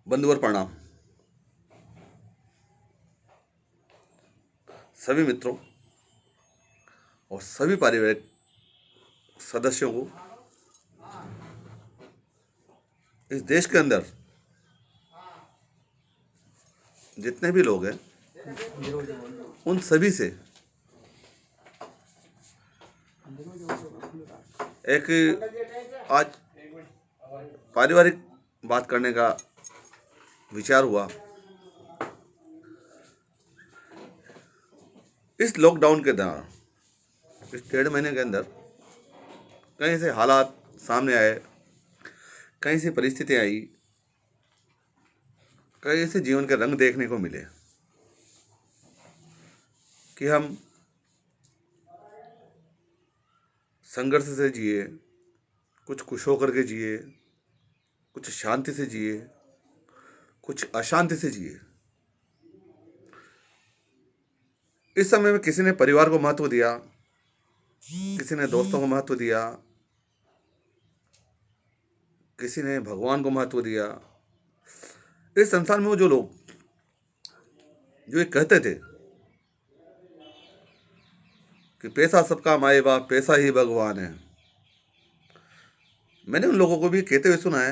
बंधुवर प्रणाम। सभी मित्रों और सभी पारिवारिक सदस्यों को इस देश के अंदर जितने भी लोग हैं उन सभी से एक आज पारिवारिक बात करने का विचार हुआ। इस लॉकडाउन के दौरान इस 1.5 महीने के अंदर कहीं से हालात सामने आए, कहीं से परिस्थितियां आई, कहीं से जीवन के रंग देखने को मिले कि हम संघर्ष से जिए, कुछ खुश होकर के जिए, कुछ शांति से जिए, कुछ अशांति से जिए। इस समय में किसी ने परिवार को महत्व दिया, किसी ने दोस्तों को महत्व दिया, किसी ने भगवान को महत्व दिया। इस संसार में वो जो लोग जो ये कहते थे कि पैसा सबका माए बाप, पैसा ही भगवान है, मैंने उन लोगों को भी कहते हुए सुना है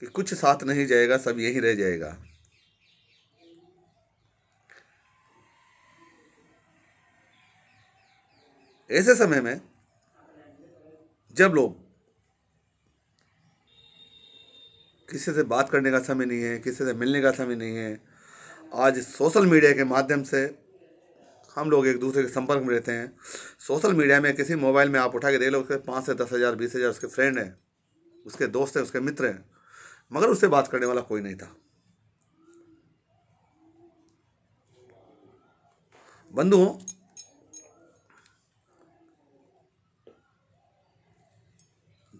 कि कुछ साथ नहीं जाएगा, सब यहीं रह जाएगा। ऐसे समय में जब लोग किसी से बात करने का समय नहीं है, किसी से मिलने का समय नहीं है, आज सोशल मीडिया के माध्यम से हम लोग एक दूसरे के संपर्क में रहते हैं। सोशल मीडिया में किसी मोबाइल में आप उठा के देख लो, उसके 5 से 10,000 20,000 उसके फ्रेंड हैं, उसके दोस्त हैं, उसके मित्र हैं, मगर उससे बात करने वाला कोई नहीं था। बंधुओं,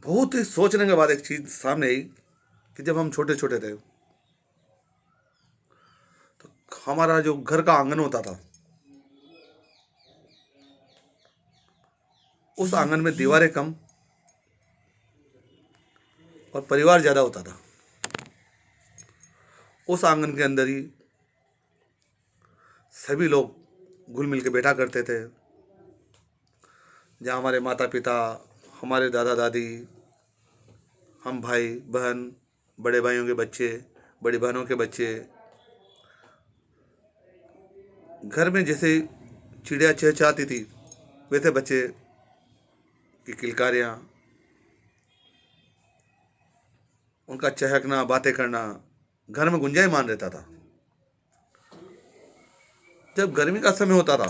बहुत ही सोचने के बाद एक चीज सामने आई कि जब हम छोटे छोटे थे तो हमारा जो घर का आंगन होता था, उस आंगन में दीवारें कम और परिवार ज्यादा होता था। उस आंगन के अंदर ही सभी लोग घुल मिल के बैठा करते थे, जहाँ हमारे माता पिता, हमारे दादा दादी, हम भाई बहन, बड़े भाइयों के बच्चे, बड़ी बहनों के बच्चे, घर में जैसे चिड़िया चहचहाती थी वैसे बच्चे की किलकारियाँ, उनका चहकना, बातें करना घर में गुंजायमान रहता था। जब गर्मी का समय होता था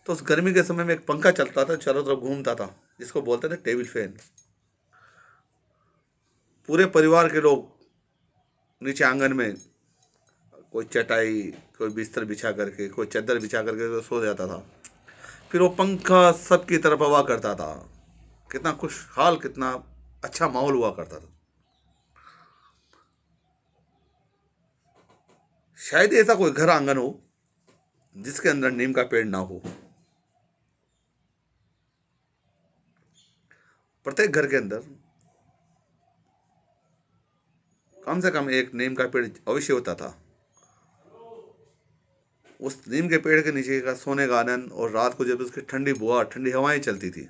तो उस गर्मी के समय में एक पंखा चलता था, चारों तरफ घूमता था, जिसको बोलते थे टेबल फैन। पूरे परिवार के लोग नीचे आंगन में कोई चटाई, कोई बिस्तर बिछा करके, कोई चादर बिछा करके तो सो जाता था। फिर वो पंखा सबकी तरफ हवा करता था। कितना खुशहाल, कितना अच्छा माहौल हुआ करता था। शायद ही ऐसा कोई घर आंगन हो जिसके अंदर नीम का पेड़ ना हो। प्रत्येक घर के अंदर कम से कम एक नीम का पेड़ अवश्य होता था। उस नीम के पेड़ के नीचे का सोने का आनंद, और रात को जब उसकी ठंडी बुआ, ठंडी हवाएं चलती थी,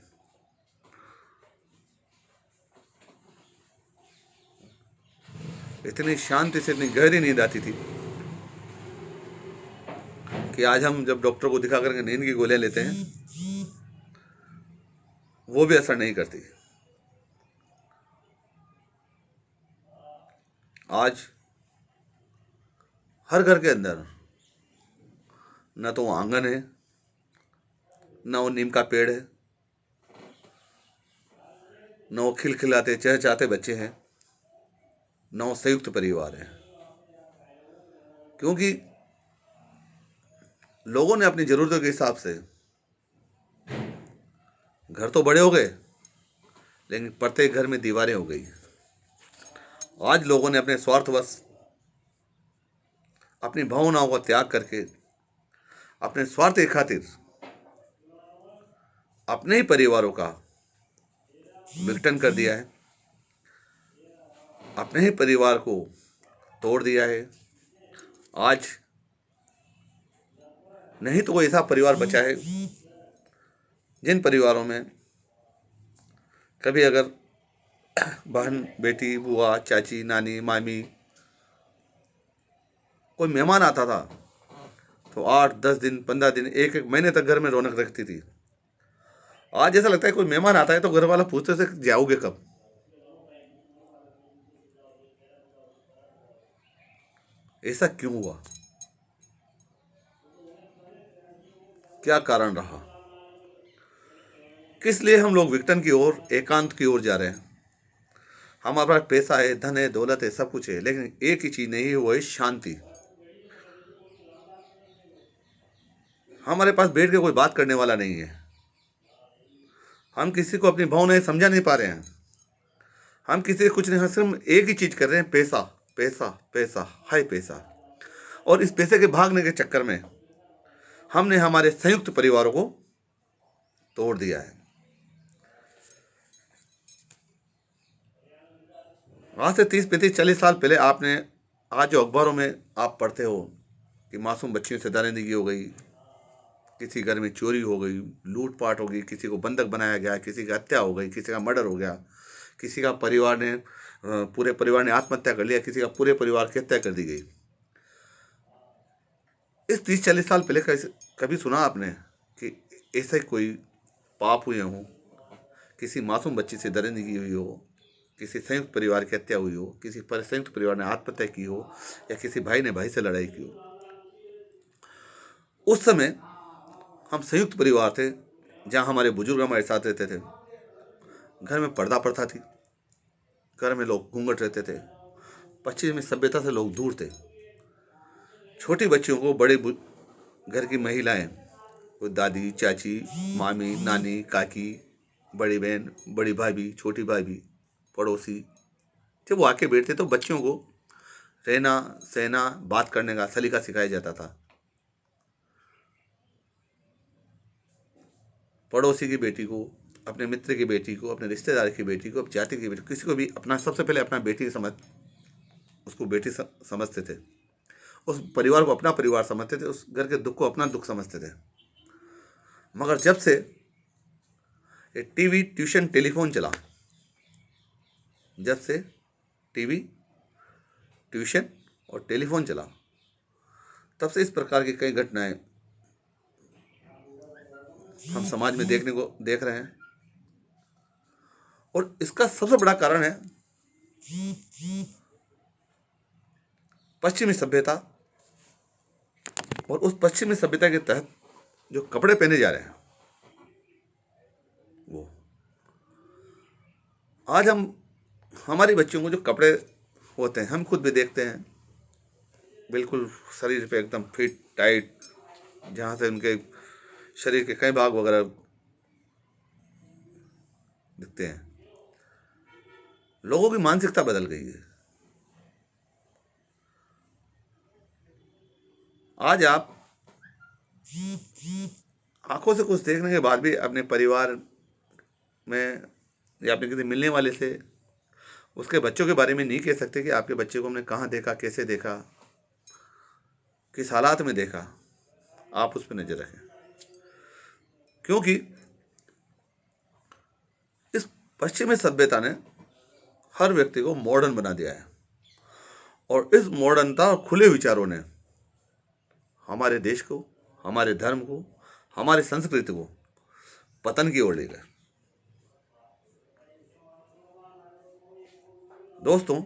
इतनी शांति से इतनी गहरी नींद आती थी कि आज हम जब डॉक्टर को दिखा करके नींद की गोलियां लेते हैं, वो भी असर नहीं करती। आज हर घर के अंदर न तो वो आंगन है, न वो नीम का पेड़ है, न वो खिलखिलाते चहचहाते बच्चे हैं, न वो संयुक्त परिवार है। क्योंकि लोगों ने अपनी जरूरतों के हिसाब से घर तो बड़े हो गए, लेकिन प्रत्येक घर में दीवारें हो गई। आज लोगों ने अपने स्वार्थवश अपनी भावनाओं का त्याग करके अपने स्वार्थ की खातिर अपने ही परिवारों का विघटन कर दिया है, अपने ही परिवार को तोड़ दिया है। आज नहीं तो कोई ऐसा परिवार बचा है जिन परिवारों में कभी अगर बहन, बेटी, बुआ, चाची, नानी, मामी कोई मेहमान आता था तो 8-10 दिन, 15 दिन, एक एक महीने तक घर में रौनक रखती थी। आज ऐसा लगता है कोई मेहमान आता है तो घर वाला पूछते थे जाओगे कब। ऐसा क्यों हुआ? क्या कारण रहा? किस लिए हम लोग विघटन की ओर, एकांत की ओर जा रहे हैं? हमारे पास पैसा है, धन है, दौलत है, सब कुछ है, लेकिन एक ही चीज नहीं है, वो है शांति। हमारे पास बैठ के कोई बात करने वाला नहीं है। हम किसी को अपनी भावनाएं समझा नहीं पा रहे हैं। हम किसी से कुछ नहीं, सिर्फ एक ही चीज कर रहे हैं, पैसा पैसा पैसा, हाय पैसा। और इस पैसे के भागने के चक्कर में हमने हमारे संयुक्त परिवारों को तोड़ दिया है। आज से 30-35-40 साल पहले आपने, आज जो अखबारों में आप पढ़ते हो कि मासूम बच्चियों से दरिंदगी हो गई, किसी घर में चोरी हो गई, लूटपाट हो गई, किसी को बंधक बनाया गया, किसी की हत्या हो गई, किसी का मर्डर हो गया, किसी का परिवार ने पूरे परिवार ने आत्महत्या कर लिया, किसी का पूरे परिवार की हत्या कर दी गई। इस 30-40 साल पहले कभी सुना आपने कि ऐसे कोई पाप हुए हों, किसी मासूम बच्ची से दरिंदगी हुई हो, किसी संयुक्त परिवार की हत्या हुई हो, किसी संयुक्त परिवार ने आत्महत्या की हो, या किसी भाई ने भाई से लड़ाई की हो? उस समय हम संयुक्त परिवार थे, जहाँ हमारे बुजुर्ग हमारे साथ रहते थे। घर में पर्दा प्रथा थी, घर में लोग घूंघट रहते थे, पश्चिमी सभ्यता से लोग दूर थे। छोटी बच्चियों को बड़े घर की महिलाएं, कोई दादी, चाची, मामी, नानी, काकी, बड़ी बहन, बड़ी भाभी, छोटी भाभी, पड़ोसी, जब वो आके बैठते तो बच्चियों को रहना, सहना, बात करने का सलीका सिखाया जाता था। पड़ोसी की बेटी को, अपने मित्र की बेटी को, अपने रिश्तेदार की बेटी को, जाति की बेटी को, किसी को भी अपना, सबसे पहले अपना बेटी समझ, उसको बेटी समझते थे। उस परिवार को अपना परिवार समझते थे, उस घर के दुख को अपना दुख समझते थे। मगर जब से ये टीवी, ट्यूशन, टेलीफोन चला, जब से टीवी, ट्यूशन और टेलीफोन चला, तब से इस प्रकार की कई घटनाएं हम समाज में देख रहे हैं। और इसका सबसे बड़ा कारण है पश्चिमी सभ्यता। और उस पश्चिमी सभ्यता के तहत जो कपड़े पहने जा रहे हैं, वो आज हम, हमारी बच्चियों को जो कपड़े होते हैं, हम खुद भी देखते हैं, बिल्कुल शरीर पे एकदम फिट टाइट, जहाँ से उनके शरीर के कई भाग वगैरह दिखते हैं। लोगों की मानसिकता बदल गई है। आज आप आंखों से कुछ देखने के बाद भी अपने परिवार में या अपने किसी मिलने वाले से उसके बच्चों के बारे में नहीं कह सकते कि आपके बच्चे को हमने कहाँ देखा, कैसे देखा, किस हालात में देखा। आप उस पर नजर रखें, क्योंकि इस पश्चिमी सभ्यता ने हर व्यक्ति को मॉडर्न बना दिया है। और इस मॉडर्नता और खुले विचारों ने हमारे देश को, हमारे धर्म को, हमारी संस्कृति को पतन की ओर ले गए। दोस्तों,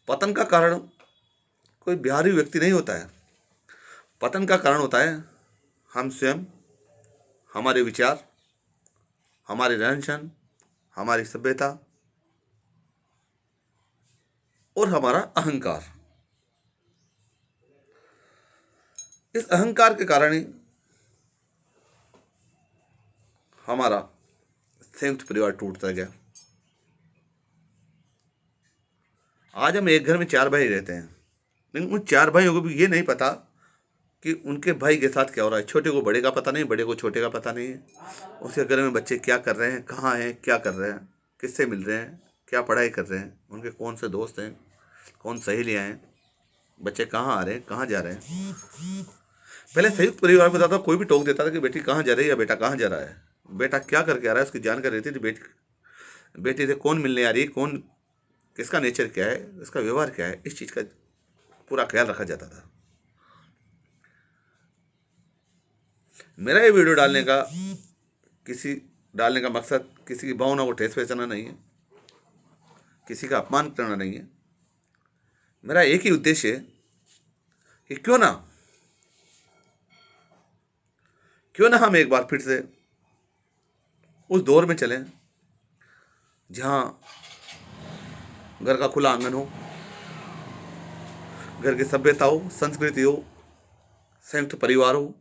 पतन का कारण कोई बाहरी व्यक्ति नहीं होता है। पतन का कारण होता है हम स्वयं, हमारे विचार, हमारे रहन सहन, हमारी सभ्यता और हमारा अहंकार। इस अहंकार के कारण ही हमारा संयुक्त परिवार टूटता गया। आज हम एक घर में 4 भाई रहते हैं, लेकिन उन 4 भाइयों को भी ये नहीं पता कि उनके भाई के साथ क्या हो रहा है। छोटे को बड़े का पता नहीं, बड़े को छोटे का पता नहीं है। उसके घर में बच्चे क्या कर रहे हैं, कहाँ हैं, क्या कर रहे हैं, किससे मिल रहे हैं, क्या पढ़ाई कर रहे हैं, उनके कौन से दोस्त हैं, कौन सहेलियाँ हैं, बच्चे कहाँ आ रहे हैं, कहाँ जा रहे हैं। पहले संयुक्त परिवार में था, कोई भी टोक देता था कि बेटी कहाँ जा रही है या बेटा कहाँ जा रहा है, बेटा क्या करके आ रहा है, उसकी जानकारी रहती थी। बेटी से कौन मिलने आ रही है, कौन, किसका नेचर क्या है, इसका व्यवहार क्या है, इस चीज़ का पूरा ख्याल रखा जाता था। मेरा ये वीडियो डालने का मकसद किसी की भावना को ठेस पहुंचाना नहीं है, किसी का अपमान करना नहीं है। मेरा एक ही उद्देश्य है कि क्यों ना हम एक बार फिर से उस दौर में चलें जहां घर का खुला आंगन हो, घर की सभ्यता हो, संस्कृति हो, संयुक्त परिवार हो,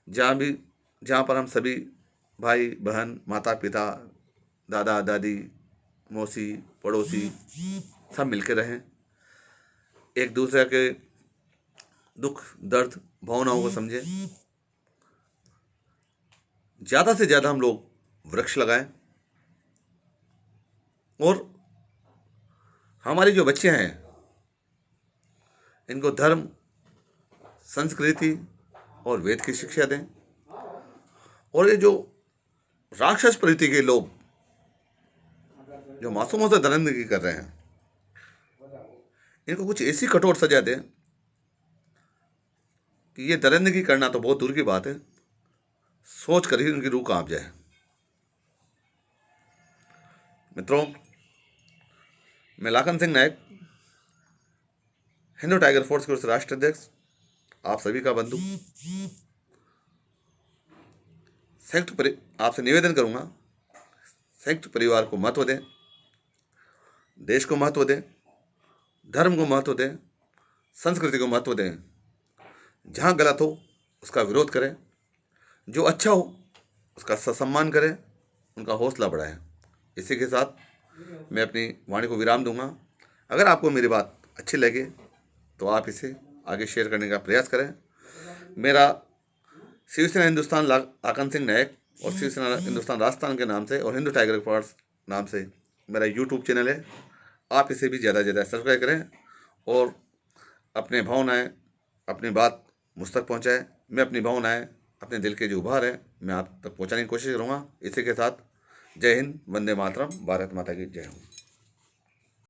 जहाँ पर हम सभी भाई बहन, माता पिता, दादा दादी, मौसी, पड़ोसी सब मिलकर रहें, एक दूसरे के दुख दर्द भावनाओं को समझें। ज़्यादा से ज़्यादा हम लोग वृक्ष लगाएं और हमारे जो बच्चे हैं इनको धर्म, संस्कृति और वेद की शिक्षा दें। और ये जो राक्षस प्रवृत्ति के लोग जो मासूमों से दरिंदगी कर रहे हैं, इनको कुछ ऐसी कठोर सजा दें कि ये दरिंदगी करना तो बहुत दूर की बात है, सोच कर ही उनकी रूह कांप जाए। मित्रों, मैं लाखन सिंह नायक, हिंदू टाइगर फोर्स के राष्ट्रीय अध्यक्ष, आप सभी का बंधु, आपसे निवेदन करूंगा, संयुक्त परिवार को महत्व दें, देश को महत्व दें, धर्म को महत्व दें, संस्कृति को महत्व दें। जहां गलत हो उसका विरोध करें, जो अच्छा हो उसका सम्मान करें, उनका हौसला बढ़ाएं। इसी के साथ मैं अपनी वाणी को विराम दूंगा। अगर आपको मेरी बात अच्छी लगे तो आप इसे आगे शेयर करने का प्रयास करें। मेरा शिवसेना हिंदुस्तान लाखन सिंह नायक और शिवसेना हिंदुस्तान राजस्थान के नाम से और हिंदू टाइगर फोर्स नाम से मेरा यूट्यूब चैनल है। आप इसे भी ज़्यादा से ज़्यादा सब्सक्राइब करें और अपने भावनाएं, अपनी बात मुझ तक पहुँचाएँ। मैं अपनी भावनाएं, अपने दिल के जो उभार है, मैं आप तक पहुँचाने की कोशिश करूँगा। इसी के साथ जय हिंद, वंदे मातरम, भारत माता की जय हो।